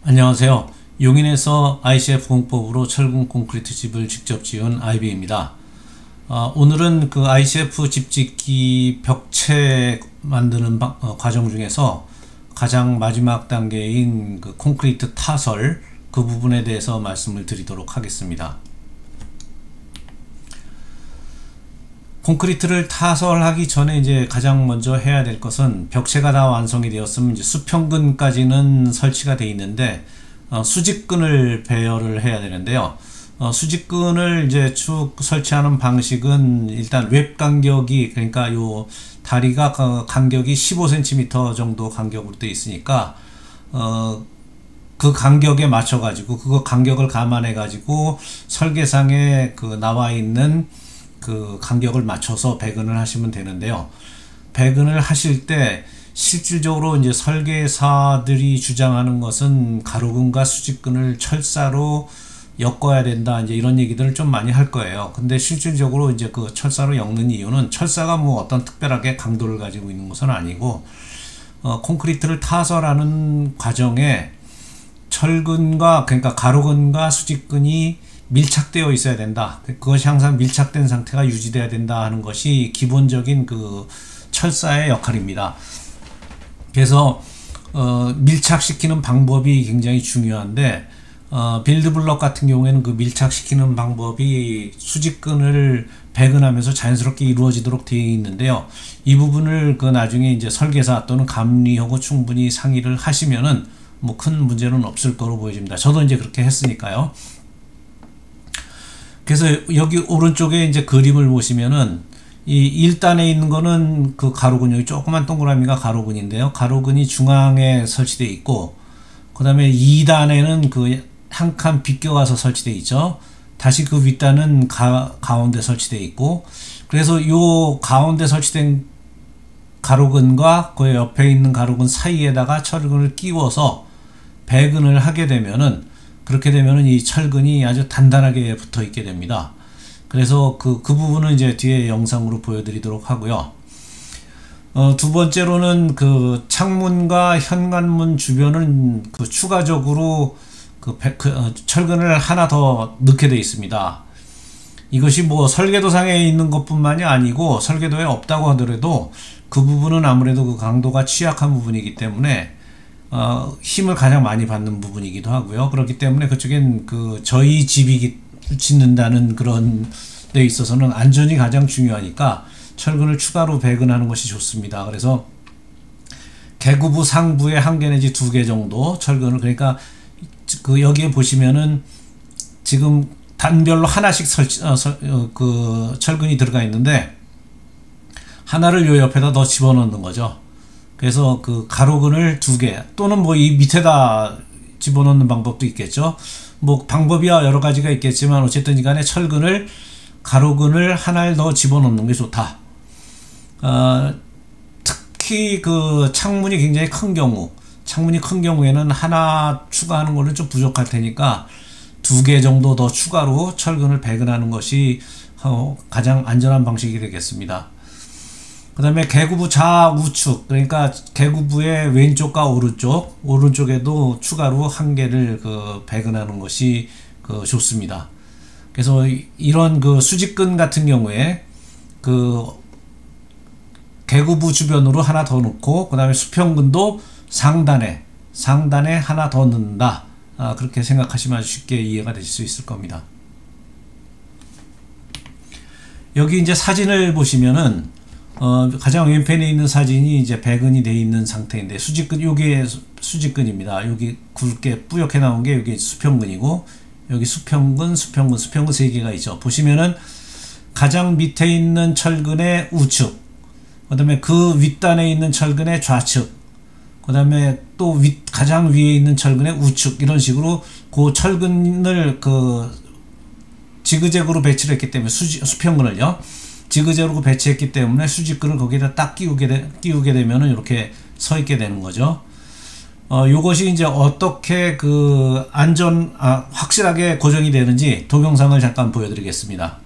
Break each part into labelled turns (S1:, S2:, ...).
S1: 안녕하세요. 용인에서 ICF 공법으로 철근 콘크리트 집을 직접 지은 아이비입니다. 오늘은 그 ICF 집 짓기 벽체 만드는 과정 중에서 가장 마지막 단계인 그 콘크리트 타설 그 부분에 대해서 말씀을 드리도록 하겠습니다. 콘크리트를 타설하기 전에 이제 가장 먼저 해야 될 것은 벽체가 다 완성이 되었으면 이제 수평근까지는 설치가 되어 있는데 수직근을 배열을 해야 되는데요. 수직근을 이제 쭉 설치하는 방식은 일단 웹 간격이, 그러니까 요 다리가 간격이 15cm 정도 간격으로 되어 있으니까 그 간격에 맞춰 가지고 그거 간격을 감안해 가지고 설계상에 그 나와 있는 그 간격을 맞춰서 배근을 하시면 되는데요. 배근을 하실 때 실질적으로 이제 설계사들이 주장하는 것은 가로근과 수직근을 철사로 엮어야 된다, 이제 이런 얘기들을 좀 많이 할 거예요. 근데 실질적으로 이제 그 철사로 엮는 이유는 철사가 뭐 어떤 특별하게 강도를 가지고 있는 것은 아니고 콘크리트를 타설하는 과정에 철근과, 그러니까 가로근과 수직근이 밀착되어 있어야 된다. 그것이 항상 밀착된 상태가 유지되어야 된다 하는 것이 기본적인 그 철사의 역할입니다. 그래서 밀착시키는 방법이 굉장히 중요한데 빌드블럭 같은 경우에는 그 밀착시키는 방법이 수직근을 배근하면서 자연스럽게 이루어지도록 되어 있는데요. 이 부분을 그 나중에 이제 설계사 또는 감리하고 충분히 상의를 하시면은 뭐 큰 문제는 없을 거로 보여집니다. 저도 이제 그렇게 했으니까요. 그래서 여기 오른쪽에 이제 그림을 보시면은 이 1단에 있는 거는 그 가로근, 여기 조그만 동그라미가 가로근인데요. 가로근이 중앙에 설치되어 있고, 그 다음에 2단에는 그 한 칸 비껴가서 설치되어 있죠. 다시 그 윗단은 가운데 설치되어 있고, 그래서 요 가운데 설치된 가로근과 그 옆에 있는 가로근 사이에다가 철근을 끼워서 배근을 하게 되면은, 그렇게 되면은 이 철근이 아주 단단하게 붙어 있게 됩니다. 그래서 그 부분은 이제 뒤에 영상으로 보여드리도록 하고요. 두 번째로는 그 창문과 현관문 주변은 그 추가적으로 철근을 하나 더 넣게 되어 있습니다. 이것이 뭐 설계도상에 있는 것뿐만이 아니고 설계도에 없다고 하더라도 그 부분은 아무래도 그 강도가 취약한 부분이기 때문에 힘을 가장 많이 받는 부분이기도 하고요. 그렇기 때문에 그쪽엔 그 저희 집이 짓는다는 그런 데 있어서는 안전이 가장 중요하니까 철근을 추가로 배근하는 것이 좋습니다. 그래서 개구부 상부에 1개 내지 2개 정도 철근을, 그러니까 그 여기에 보시면은 지금 단별로 하나씩 그 철근이 들어가 있는데 하나를 요 옆에다 더 집어넣는 거죠. 그래서 그 가로근을 2개 또는 뭐 이 밑에다 집어넣는 방법도 있겠죠. 뭐 방법이야 여러 가지가 있겠지만 어쨌든 간에 철근을, 가로근을 하나를 더 집어넣는 게 좋다. 특히 그 창문이 굉장히 큰 경우에는 하나 추가하는 거는 좀 부족할 테니까 2개 정도 더 추가로 철근을 배근하는 것이 가장 안전한 방식이 되겠습니다. 그 다음에 개구부 좌우측, 그러니까 개구부의 왼쪽과 오른쪽에도 추가로 1개를 그 배근하는 것이 그 좋습니다. 그래서 이런 그 수직근 같은 경우에 그 개구부 주변으로 하나 더 넣고, 그 다음에 수평근도 상단에 하나 더 넣는다. 그렇게 생각하시면 아주 쉽게 이해가 되실 수 있을 겁니다. 여기 이제 사진을 보시면은 가장 왼편에 있는 사진이 이제 배근이 되어 있는 상태인데, 수직근, 요게 수직근입니다. 여기 굵게 뿌옇게 나온 게 여기 수평근이고, 여기 수평근 3개가 있죠. 보시면은 가장 밑에 있는 철근의 우측, 그 다음에 그 윗단에 있는 철근의 좌측, 그 다음에 또 가장 위에 있는 철근의 우측, 이런 식으로 그 철근을 그 지그재그로 배치를 했기 때문에, 수평근을요 지그재그로 배치했기 때문에 수직근을 거기다 딱 끼우게 되면은 이렇게 서 있게 되는 거죠. 요것이 이제 어떻게 그 확실하게 고정이 되는지 동영상을 잠깐 보여드리겠습니다.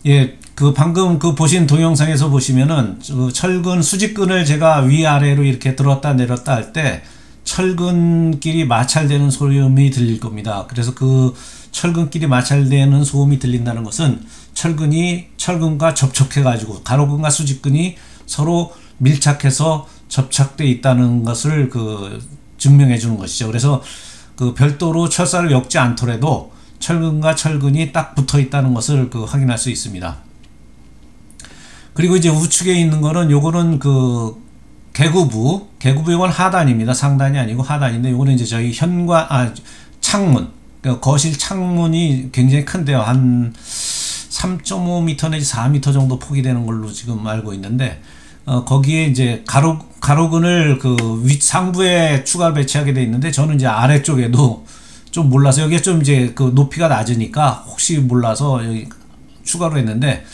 S1: 예, 그 방금 그 보신 동영상에서 보시면은 그 철근 수직근을 제가 위아래로 이렇게 들었다 내렸다 할 때 철근끼리 마찰되는 소음이 들릴 겁니다. 그래서 그 철근끼리 마찰되는 소음이 들린다는 것은 철근과 접촉해 가지고 가로근과 수직근이 서로 밀착해서 접착돼 있다는 것을 그 증명해 주는 것이죠. 그래서 그 별도로 철사를 엮지 않더라도 철근과 철근이 딱 붙어 있다는 것을 그 확인할 수 있습니다. 그리고 이제 우측에 있는 거는 요거는 그 개구부 이건 하단입니다. 상단이 아니고 하단인데 요거는 이제 저희 창문, 그러니까 거실 창문이 굉장히 큰데요. 한 3.5m 내지 4m 정도 폭이 되는 걸로 지금 알고 있는데, 거기에 이제 가로근을 그 상부에 추가 배치하게 돼 있는데, 저는 이제 아래쪽에도 좀 몰라서 여기에 좀 이제 그 높이가 낮으니까 혹시 몰라서 여기 추가로 했는데,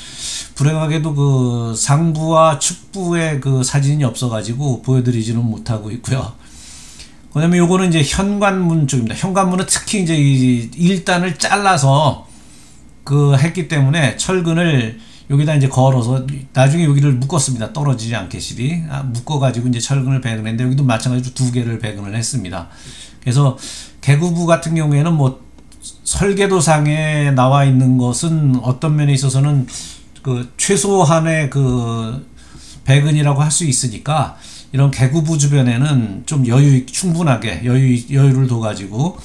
S1: 불행하게도 그 상부와 측부에 그 사진이 없어가지고 보여드리지는 못하고 있고요. 그 다음에 요거는 이제 현관문 쪽입니다. 현관문은 특히 이제 이 1단을 잘라서 그 했기 때문에 철근을 여기다 이제 걸어서 나중에 여기를 묶었습니다. 떨어지지 않게 실이 묶어가지고 이제 철근을 배근을 했는데, 여기도 마찬가지로 두 개를 배근을 했습니다. 그래서 개구부 같은 경우에는 뭐 설계도상에 나와 있는 것은 어떤 면에 있어서는 그 최소한의 그 배근이라고 할 수 있으니까, 이런 개구부 주변에는 좀 충분하게 여유를 둬 가지고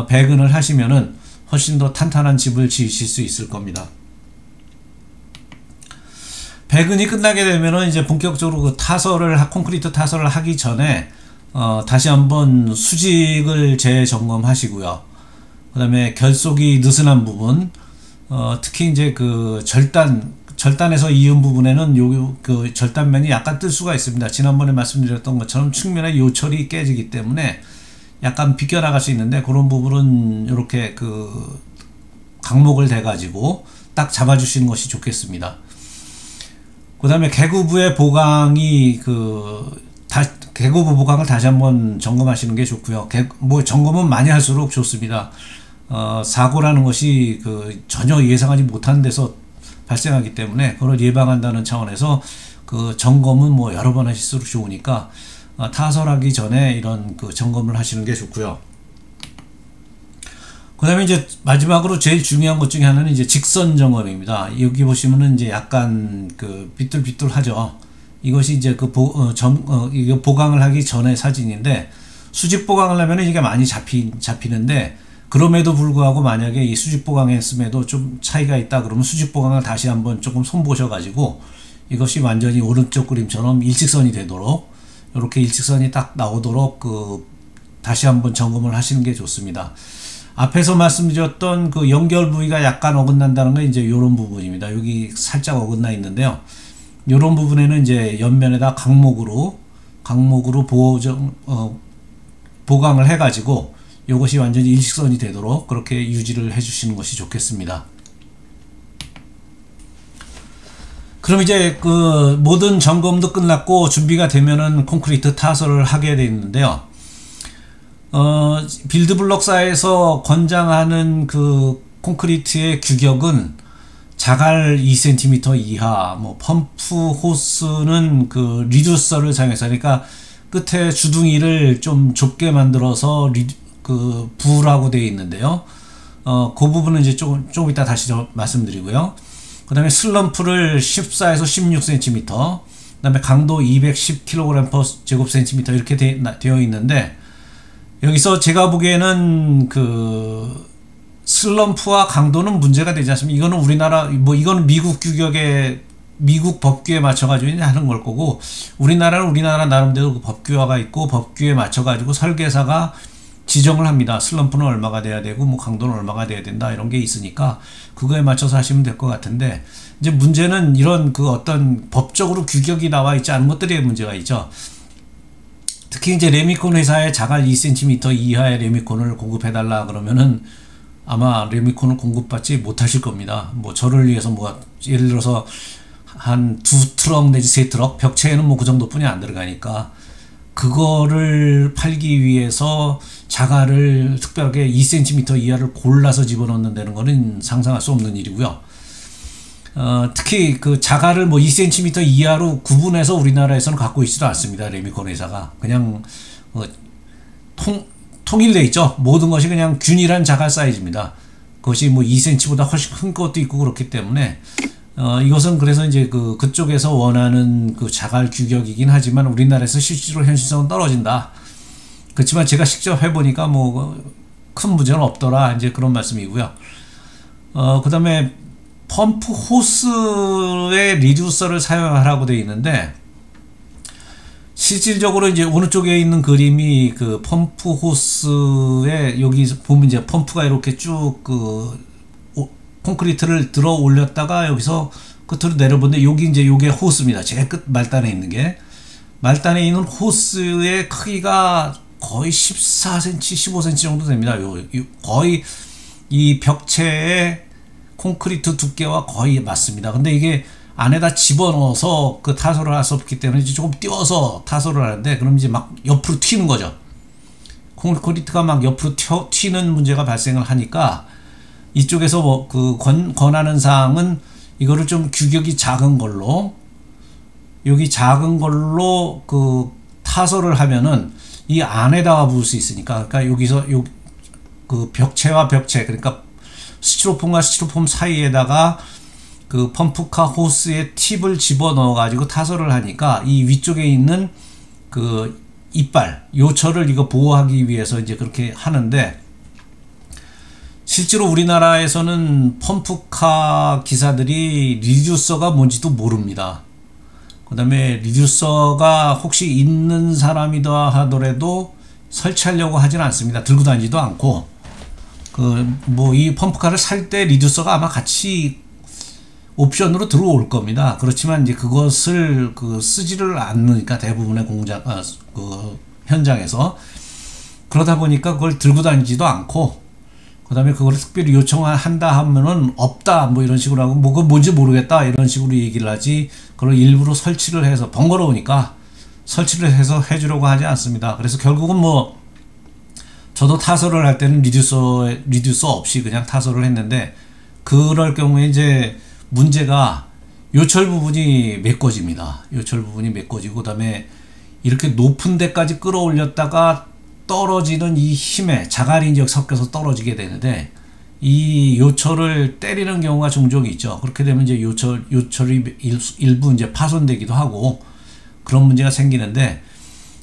S1: 배근을 하시면은 훨씬 더 탄탄한 집을 지으실 수 있을 겁니다. 배근이 끝나게 되면은 이제 본격적으로 그 콘크리트 타설을 하기 전에 다시 한번 수직을 재점검하시고요. 그 다음에 결속이 느슨한 부분, 특히 이제 그 절단에서 이은 부분에는 그 절단면이 약간 뜰 수가 있습니다. 지난번에 말씀드렸던 것처럼 측면에 요철이 깨지기 때문에 약간 비껴나갈 수 있는데, 그런 부분은 이렇게 그 강목을 대 가지고 딱 잡아주시는 것이 좋겠습니다. 그 다음에 개구부의 보강이 개구부 보강을 다시 한번 점검하시는 게 좋고요. 뭐 점검은 많이 할수록 좋습니다. 사고라는 것이 그 전혀 예상하지 못한 데서 발생하기 때문에 그걸 예방한다는 차원에서 그 점검은 뭐 여러 번 하실수록 좋으니까 타설하기 전에 이런 그 점검을 하시는 게 좋고요. 그 다음에 이제 마지막으로 제일 중요한 것 중에 하나는 이제 직선 점검입니다. 여기 보시면은 이제 약간 그 비뚤비뚤하죠. 이것이 이제 그 이거 보강을 하기 전에 사진인데, 수직 보강을 하면 이게 많이 잡히는데, 그럼에도 불구하고 만약에 이 수직 보강했음에도 좀 차이가 있다 그러면 수직 보강을 다시 한번 조금 손보셔 가지고 이것이 완전히 오른쪽 그림처럼 일직선이 되도록, 이렇게 일직선이 딱 나오도록 다시 한번 점검을 하시는 게 좋습니다. 앞에서 말씀드렸던 그 연결 부위가 약간 어긋난다는 건 이제 이런 부분입니다. 여기 살짝 어긋나 있는데요. 이런 부분에는 이제 옆면에다 강목으로 보강을 해가지고 이것이 완전히 일직선이 되도록 그렇게 유지를 해주시는 것이 좋겠습니다. 그럼 이제 그 모든 점검도 끝났고 준비가 되면은 콘크리트 타설을 하게 되는데요. 빌드블록사에서 권장하는 그 콘크리트의 규격은 자갈 2cm 이하, 뭐 펌프 호스는 그 리듀서를 사용해서, 그러니까 끝에 주둥이를 좀 좁게 만들어서 그 부라고 되어 있는데요. 그 부분은 이제 조금 이따 다시 말씀드리고요. 그 다음에 슬럼프를 14에서 16cm, 그 다음에 강도 210kg/제곱cm 이렇게 되어 있는데, 여기서 제가 보기에는 그 슬럼프와 강도는 문제가 되지 않습니다. 이거는 이거는 미국 법규에 맞춰가지고 하는 걸 거고, 우리나라는 우리나라 나름대로 그 법규화가 있고, 법규에 맞춰가지고 설계사가 지정을 합니다. 슬럼프는 얼마가 돼야 되고, 뭐 강도는 얼마가 돼야 된다, 이런 게 있으니까 그거에 맞춰서 하시면 될 것 같은데, 이제 문제는 이런 그 어떤 법적으로 규격이 나와 있지 않은 것들이 문제가 있죠. 특히 이제 레미콘 회사에 자갈 2cm 이하의 레미콘을 공급해달라 그러면은 아마 레미콘을 공급받지 못하실 겁니다. 뭐 저를 위해서 뭐 예를 들어서 한 2트럭 내지 3트럭, 벽체에는 뭐 그 정도뿐이 안 들어가니까 그거를 팔기 위해서 자갈을 특별하게 2cm 이하를 골라서 집어넣는다는 거는 상상할 수 없는 일이고요. 특히 그 자갈을 뭐 2cm 이하로 구분해서 우리나라에서는 갖고 있지도 않습니다. 레미콘 회사가 그냥 통일돼 있죠. 모든 것이 그냥 균일한 자갈 사이즈입니다. 그것이 뭐 2cm보다 훨씬 큰 것도 있고 그렇기 때문에 이것은 그래서 이제 그쪽에서 원하는 그 자갈 규격이긴 하지만 우리나라에서 실제로 현실성은 떨어진다. 그렇지만 제가 직접 해보니까 뭐 큰 문제는 없더라. 이제 그런 말씀이고요. 그 다음에 펌프 호스에 리듀서를 사용하라고 되어 있는데 실질적으로 이제 오른쪽에 있는 그림이 그 펌프 호스에 여기 보면 이제 펌프가 이렇게 쭉 콘크리트를 들어 올렸다가 여기서 끝으로 내려보는데 여기 이제 요게 호스입니다. 제일 끝 말단에 있는 게 말단에 있는 호스의 크기가 거의 14cm, 15cm 정도 됩니다. 거의 이 벽체의 콘크리트 두께와 거의 맞습니다. 근데 이게 안에다 집어넣어서 그 타설을 할 수 없기 때문에 이제 조금 띄워서 타설을 하는데 그럼 이제 막 옆으로 튀는 거죠. 콘크리트가 막 옆으로 튀는 문제가 발생을 하니까 이쪽에서 뭐 권하는 사항은 이거를 좀 규격이 작은 걸로 여기 작은 걸로 그 타설을 하면은 이 안에다가 부을 수 있으니까 그러니까 여기서 그 벽체와 벽체 그러니까 스티로폼과 스티로폼 사이에다가 그 펌프카 호스의 팁을 집어넣어 가지고 타설을 하니까 이 위쪽에 있는 그 이빨 요철을 이거 보호하기 위해서 이제 그렇게 하는데 실제로 우리나라에서는 펌프카 기사들이 리듀서가 뭔지도 모릅니다. 그 다음에 리듀서가 혹시 있는 사람이다 하더라도 설치하려고 하진 않습니다. 들고 다니지도 않고 뭐 이 펌프카를 살 때 리듀서가 아마 같이 옵션으로 들어올 겁니다. 그렇지만 이제 그것을 쓰지를 않으니까 대부분의 현장에서 그러다 보니까 그걸 들고 다니지도 않고 그 다음에 그걸 특별히 요청한다 하면은 없다 뭐 이런 식으로 하고 뭐 그건 뭔지 모르겠다 이런 식으로 얘기를 하지 그걸 일부러 설치를 해서 번거로우니까 설치를 해서 해주려고 하지 않습니다. 그래서 결국은 뭐 저도 타설을 할 때는 리듀서 없이 그냥 타설을 했는데 그럴 경우에 이제 문제가 요철 부분이 메꿔집니다. 요철 부분이 메꿔지고 그다음에 이렇게 높은 데까지 끌어올렸다가 떨어지는 이 힘에 자갈이 이제 섞여서 떨어지게 되는데 이 요철을 때리는 경우가 종종 있죠. 그렇게 되면 이제 요철이 일부 이제 파손되기도 하고 그런 문제가 생기는데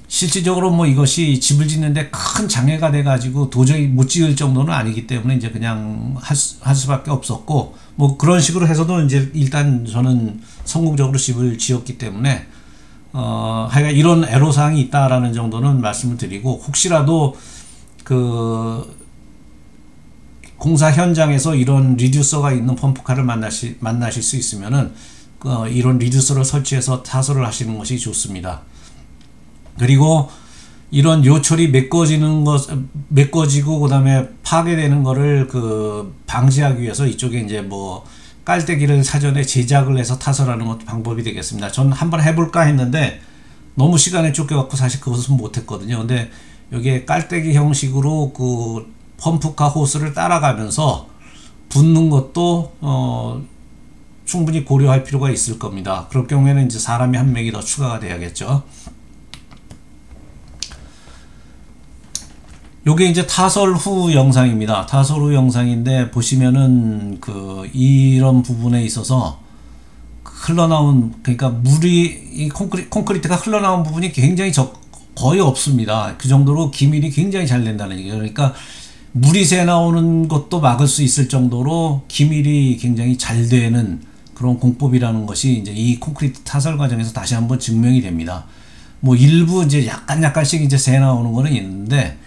S1: 실질적으로 뭐 이것이 집을 짓는데 큰 장애가 돼 가지고 도저히 못 지을 정도는 아니기 때문에 이제 그냥 할 수밖에 없었고 뭐 그런 식으로 해서도 이제 일단 저는 성공적으로 집을 지었기 때문에 하여간 이런 애로사항이 있다라는 정도는 말씀을 드리고 혹시라도 그 공사 현장에서 이런 리듀서가 있는 펌프카를 만나실 수 있으면은 이런 리듀서를 설치해서 타설을 하시는 것이 좋습니다. 그리고 이런 요철이 메꿔지고 그다음에 파괴되는 거를 방지하기 위해서 이쪽에 이제 뭐 깔때기를 사전에 제작을 해서 타설하는 것도 방법이 되겠습니다. 전 한번 해볼까 했는데 너무 시간에 쫓겨갖고 사실 그것은 못했거든요. 근데 여기에 깔때기 형식으로 그 펌프카 호스를 따라가면서 붓는 것도 충분히 고려할 필요가 있을 겁니다. 그럴 경우에는 이제 사람이 한 명이 더 추가가 돼야겠죠. 요게 이제 타설 후 영상입니다. 타설 후 영상인데 보시면은 이런 부분에 있어서 흘러나온 그러니까 이 콘크리트가 흘러나온 부분이 굉장히 거의 없습니다. 그 정도로 기밀이 굉장히 잘 된다는 얘기예요. 그러니까 물이 새 나오는 것도 막을 수 있을 정도로 기밀이 굉장히 잘 되는 그런 공법이라는 것이 이제 이 콘크리트 타설 과정에서 다시 한번 증명이 됩니다. 뭐 일부 이제 약간씩 이제 새 나오는 거는 있는데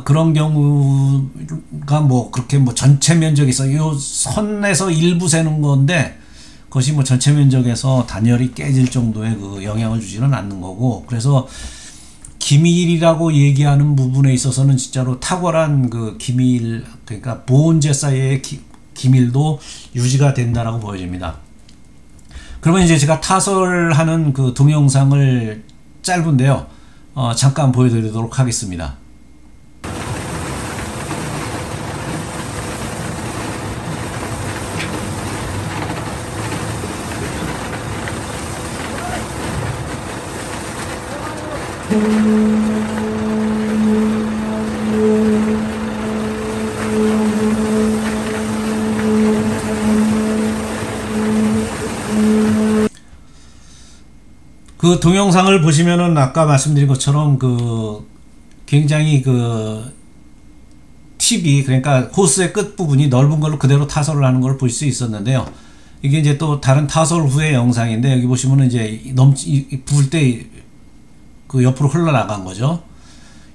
S1: 그런 경우가 뭐 그렇게 뭐 전체 면적에서 요 선에서 일부 새는 건데 그것이 뭐 전체 면적에서 단열이 깨질 정도의 그 영향을 주지는 않는 거고 그래서 기밀이라고 얘기하는 부분에 있어서는 진짜로 탁월한 그 기밀 그러니까 보온재 사이의 기밀도 유지가 된다라고 보여집니다. 그러면 이제 제가 타설하는 그 동영상을 짧은데요. 잠깐 보여드리도록 하겠습니다. 그 동영상을 보시면은 아까 말씀드린 것처럼 그 굉장히 그 팁이, 그러니까 호스의 끝 부분이 넓은 걸로 그대로 타설을 하는 걸 볼 수 있었는데요. 이게 이제 또 다른 타설 후의 영상인데, 여기 보시면은 이제 부을 때 그 옆으로 흘러나간 거죠.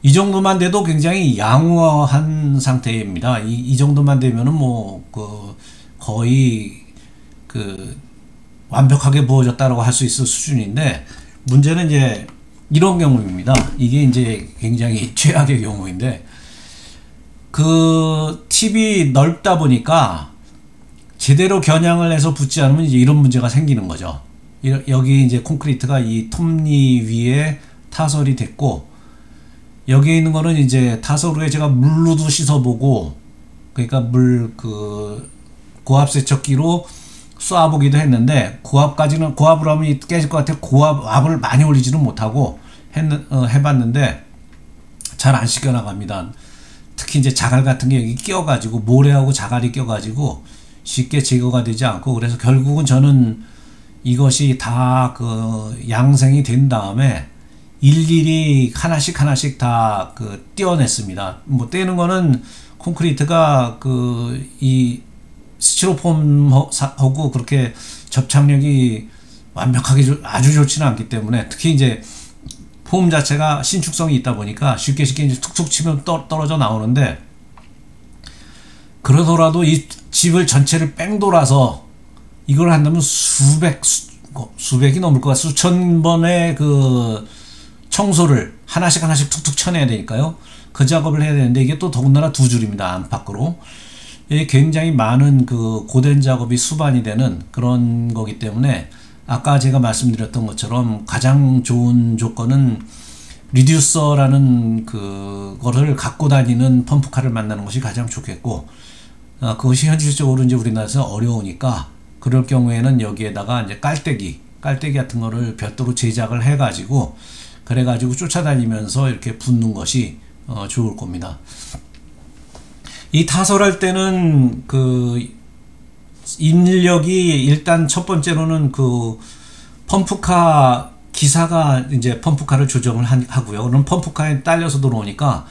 S1: 이 정도만 돼도 굉장히 양호한 상태입니다. 이 정도만 되면은 뭐 그 거의 그 완벽하게 부어졌다라고 할 수 있을 수준인데, 문제는 이제 이런 경우입니다. 이게 이제 굉장히 최악의 경우인데, 그 팁이 넓다 보니까 제대로 겨냥을 해서 붓지 않으면 이제 이런 문제가 생기는 거죠. 여기 이제 콘크리트가 이 톱니 위에 타설이 됐고, 여기에 있는 거는 이제 타설 후에 제가 물로도 씻어보고, 그러니까 그 고압 세척기로 쏴보기도 했는데, 고압을 하면 깨질 것 같아 고압을 많이 올리지는 못하고 해봤는데 잘 안 씻겨나갑니다. 특히 이제 자갈 같은 게 여기 끼어가지고, 모래하고 자갈이 껴가지고 쉽게 제거가 되지 않고, 그래서 결국은 저는 이것이 다 그 양생이 된 다음에 일일이 하나씩 다 그 떼어냈습니다. 뭐 떼는 거는 콘크리트가 그 이 스티로폼하고 그렇게 접착력이 완벽하게 아주 좋지는 않기 때문에, 특히 이제 폼 자체가 신축성이 있다 보니까 쉽게 이제 툭툭 치면 떨어져 나오는데, 그러더라도 이 집을 전체를 뺑 돌아서 이걸 한다면 수백이 넘을 것 같아요. 수천 번의 그 청소를 하나씩 툭툭 쳐내야 되니까요. 그 작업을 해야 되는데, 이게 또 더군다나 두 줄입니다. 안팎으로. 굉장히 많은 그 고된 작업이 수반이 되는 그런 거기 때문에, 아까 제가 말씀드렸던 것처럼 가장 좋은 조건은 리듀서라는 그거를 갖고 다니는 펌프카를 만나는 것이 가장 좋겠고, 그것이 현실적으로 이제 우리나라에서 어려우니까, 그럴 경우에는 여기에다가 이제 깔때기 같은 거를 별도로 제작을 해가지고, 그래가지고 쫓아다니면서 이렇게 붓는 것이 좋을 겁니다. 이 타설할 때는 그 인력이 일단 첫 번째로는 그 펌프카 기사가 이제 펌프카를 조정을 하고요. 그럼 펌프카에 딸려서 들어오니까,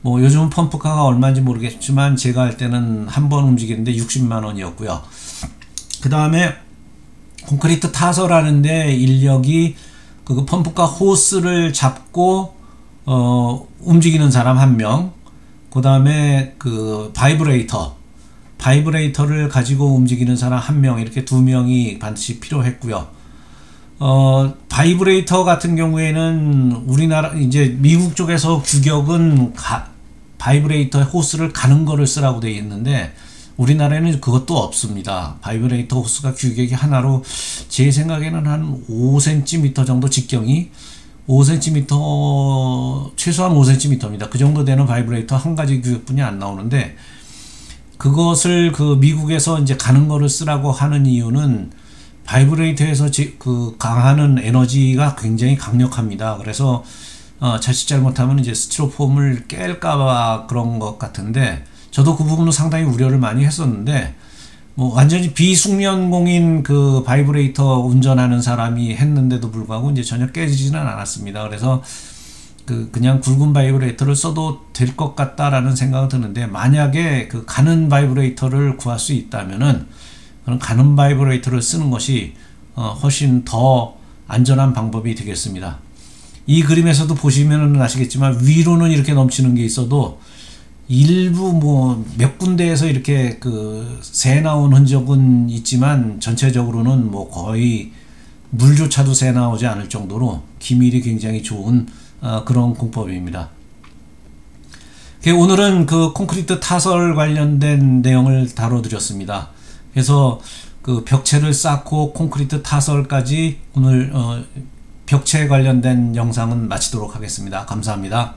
S1: 뭐 요즘은 펌프카가 얼마인지 모르겠지만 제가 할 때는 한 번 움직이는데 60만 원이었고요. 그 다음에 콘크리트 타설하는데 인력이 그 펌프카 호스를 잡고 움직이는 사람 1명, 그 다음에 그 바이브레이터를 가지고 움직이는 사람 1명, 이렇게 2명이 반드시 필요했고요. 바이브레이터 같은 경우에는 우리나라 이제 미국 쪽에서 규격은 바이브레이터 호스를 가는 거를 쓰라고 되어 있는데, 우리나라에는 그것도 없습니다. 바이브레이터 호스가 규격이 하나로 제 생각에는 한 5cm 정도, 직경이 5cm, 최소한 5cm입니다. 그 정도 되는 바이브레이터 한 가지 규격뿐이 안 나오는데, 그것을 그 미국에서 이제 가는 거를 쓰라고 하는 이유는 바이브레이터에서 그 강하는 에너지가 굉장히 강력합니다. 그래서 자칫 잘못하면 이제 스티로폼을 깰까봐 그런 것 같은데, 저도 그 부분은 상당히 우려를 많이 했었는데, 뭐 완전히 비숙련공인 그 바이브레이터 운전하는 사람이 했는데도 불구하고 이제 전혀 깨지지는 않았습니다. 그래서 그냥 굵은 바이브레이터를 써도 될 것 같다라는 생각은 드는데, 만약에 그 가는 바이브레이터를 구할 수 있다면은 그런 가는 바이브레이터를 쓰는 것이 훨씬 더 안전한 방법이 되겠습니다. 이 그림에서도 보시면은 아시겠지만, 위로는 이렇게 넘치는 게 있어도 일부 뭐 몇 군데에서 이렇게 그 새 나온 흔적은 있지만, 전체적으로는 뭐 거의 물조차도 새 나오지 않을 정도로 기밀이 굉장히 좋은 그런 공법입니다. 오늘은 그 콘크리트 타설 관련된 내용을 다뤄드렸습니다. 그래서 그 벽체를 쌓고 콘크리트 타설까지 오늘 벽체 관련된 영상은 마치도록 하겠습니다. 감사합니다.